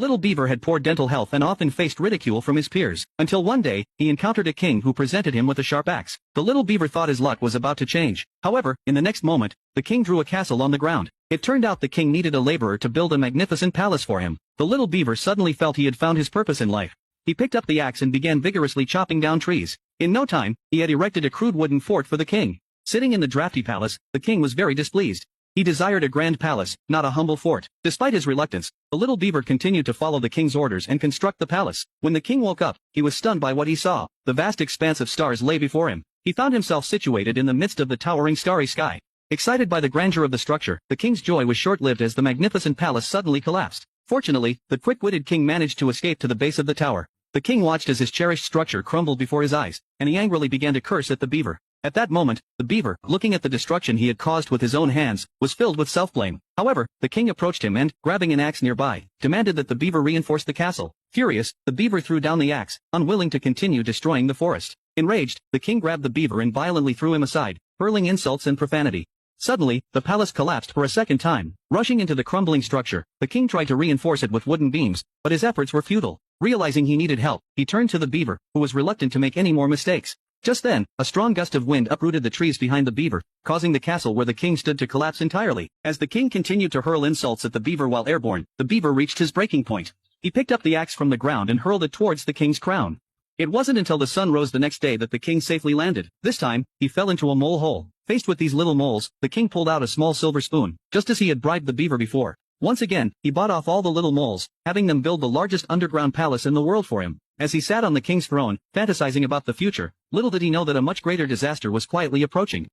little beaver had poor dental health and often faced ridicule from his peers, until one day, he encountered a king who presented him with a sharp axe. The little beaver thought his luck was about to change. However, in the next moment, the king drew a castle on the ground. It turned out the king needed a laborer to build a magnificent palace for him. The little beaver suddenly felt he had found his purpose in life. He picked up the axe and began vigorously chopping down trees. In no time, he had erected a crude wooden fort for the king. Sitting in the drafty palace, the king was very displeased. He desired a grand palace, not a humble fort. Despite his reluctance, the little beaver continued to follow the king's orders and construct the palace. When the king woke up, he was stunned by what he saw. The vast expanse of stars lay before him. He found himself situated in the midst of the towering starry sky. Excited by the grandeur of the structure, the king's joy was short-lived as the magnificent palace suddenly collapsed. Fortunately, the quick-witted king managed to escape to the base of the tower. The king watched as his cherished structure crumbled before his eyes, and he angrily began to curse at the beaver. At that moment, the beaver, looking at the destruction he had caused with his own hands, was filled with self-blame. However, the king approached him and, grabbing an axe nearby, demanded that the beaver reinforce the castle. Furious, the beaver threw down the axe, unwilling to continue destroying the forest. Enraged, the king grabbed the beaver and violently threw him aside, hurling insults and profanity. Suddenly, the palace collapsed for a second time. Rushing into the crumbling structure, the king tried to reinforce it with wooden beams, but his efforts were futile. Realizing he needed help, he turned to the beaver, who was reluctant to make any more mistakes. Just then, a strong gust of wind uprooted the trees behind the beaver, causing the castle where the king stood to collapse entirely. As the king continued to hurl insults at the beaver while airborne, the beaver reached his breaking point. He picked up the axe from the ground and hurled it towards the king's crown. It wasn't until the sun rose the next day that the king safely landed. This time, he fell into a mole hole. Faced with these little moles, the king pulled out a small silver spoon, just as he had bribed the beaver before. Once again, he bought off all the little moles, having them build the largest underground palace in the world for him. As he sat on the king's throne, fantasizing about the future, little did he know that a much greater disaster was quietly approaching.